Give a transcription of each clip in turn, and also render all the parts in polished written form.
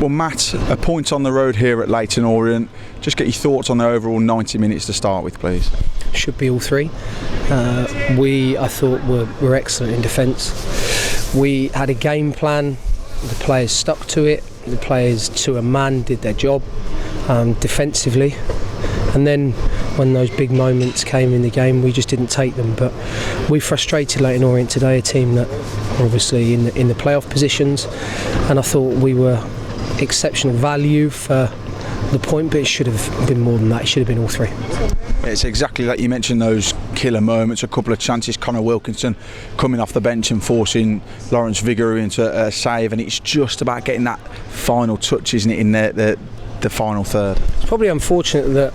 Well, Matt, a point on the road here at Leyton Orient. Just get your thoughts on the overall 90 minutes to start with, please. Should be all three. I thought were excellent in defence. We had a game plan. The players stuck to it. The players, to a man, did their job defensively. And then when those big moments came in the game, we just didn't take them. But we frustrated Leyton Orient today, a team that were obviously in the playoff positions. And I thought we were exceptional value for the point, but it should have been more than that. It should have been all three. It's exactly like you mentioned, those killer moments, a couple of chances. Connor Wilkinson coming off the bench and forcing Lawrence Vigouroux into a save, and it's just about getting that final touch, isn't it, in the final third. It's probably unfortunate that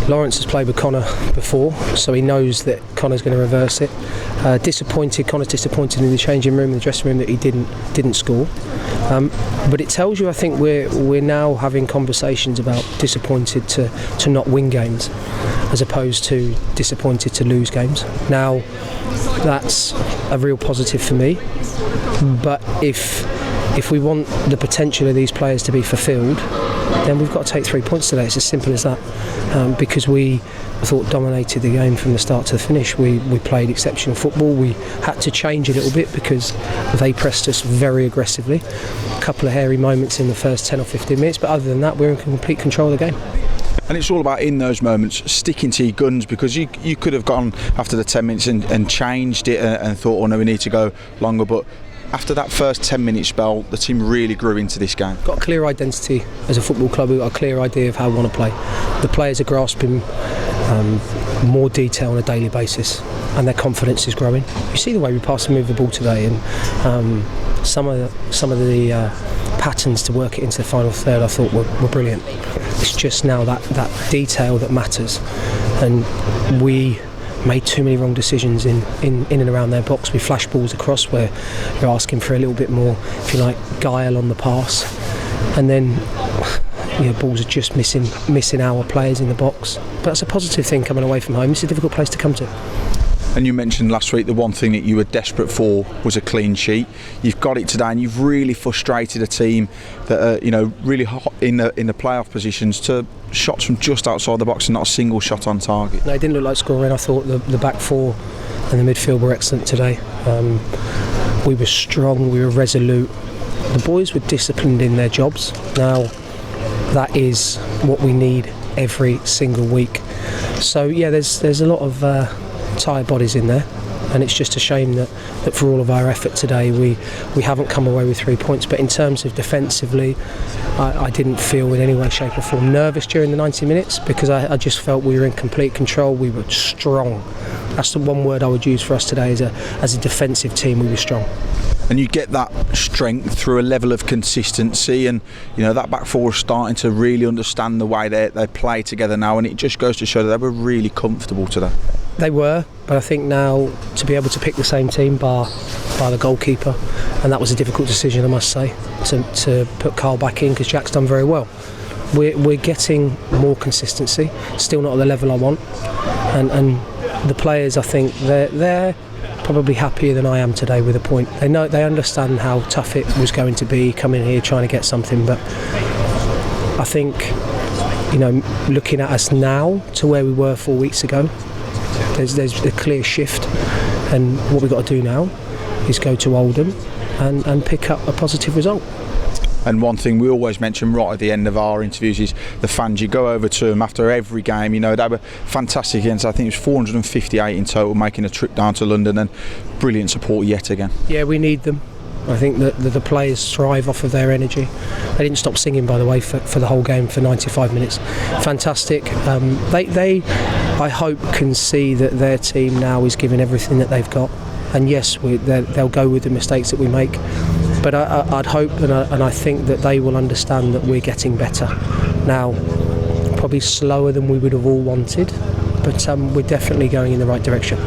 Lawrence has played with Connor before, so he knows that Connor's going to reverse it. Connor's disappointed in the changing room, in the dressing room, that he didn't score. But it tells you, I think, we're now having conversations about disappointed to not win games, as opposed to disappointed to lose games. Now, that's a real positive for me. But if we want the potential of these players to be fulfilled, then we've got to take 3 points today. It's as simple as that. Because I thought, dominated the game from the start to the finish. We played exceptional football. We had to change a little bit because they pressed us very aggressively. A couple of hairy moments in the first 10 or 15 minutes, but other than that, we're in complete control of the game. And it's all about, in those moments, sticking to your guns, because you could have gone after the 10 minutes and changed it and thought, oh no, we need to go longer. But after that first 10-minute spell, the team really grew into this game. Got a clear identity as a football club. We've got a clear idea of how we want to play. The players are grasping more detail on a daily basis, and their confidence is growing. You see the way we pass and move the ball today, and some of the patterns to work it into the final third, I thought were brilliant. It's just now that detail that matters, and we made too many wrong decisions in and around their box. We flash balls across where you're asking for a little bit more, if you like, guile on the pass, and then balls are just missing our players in the box. But that's a positive thing coming away from home. It's a difficult place to come to. And you mentioned last week the one thing that you were desperate for was a clean sheet. You've got it today, and you've really frustrated a team that are really hot in the playoff positions to shots from just outside the box and not a single shot on target. No, it didn't look like scoring. I thought the back four and the midfield were excellent today. We were strong, we were resolute. The boys were disciplined in their jobs. Now, that is what we need every single week. So yeah, there's a lot of tired bodies in there, and it's just a shame that for all of our effort today we haven't come away with 3 points. But in terms of defensively, I didn't feel in any way, shape or form nervous during the 90 minutes, because I just felt we were in complete control. We were strong. That's the one word I would use for us today. As a defensive team, we were strong. And you get that strength through a level of consistency, and that back four is starting to really understand the way they play together now, and it just goes to show that they were really comfortable today. They were, but I think now to be able to pick the same team bar the goalkeeper, and that was a difficult decision, I must say, to put Carl back in, because Jack's done very well. We're getting more consistency, still not at the level I want, and the players, I think they're probably happier than I am today with a point. They understand how tough it was going to be coming here trying to get something, but I think looking at us now to where we were 4 weeks ago, there's a clear shift, and what we've got to do now is go to Oldham and pick up a positive result. And one thing we always mention right at the end of our interviews is the fans. You go over to them after every game. They were fantastic against, I think it was 458 in total, making a trip down to London, and brilliant support yet again. Yeah, we need them. I think that the players thrive off of their energy. They didn't stop singing, by the way, for the whole game, for 95 minutes. Fantastic. They I hope, can see that their team now is giving everything that they've got. And yes, they'll go with the mistakes that we make. But I'd hope and I think that they will understand that we're getting better. Now, probably slower than we would have all wanted, but we're definitely going in the right direction.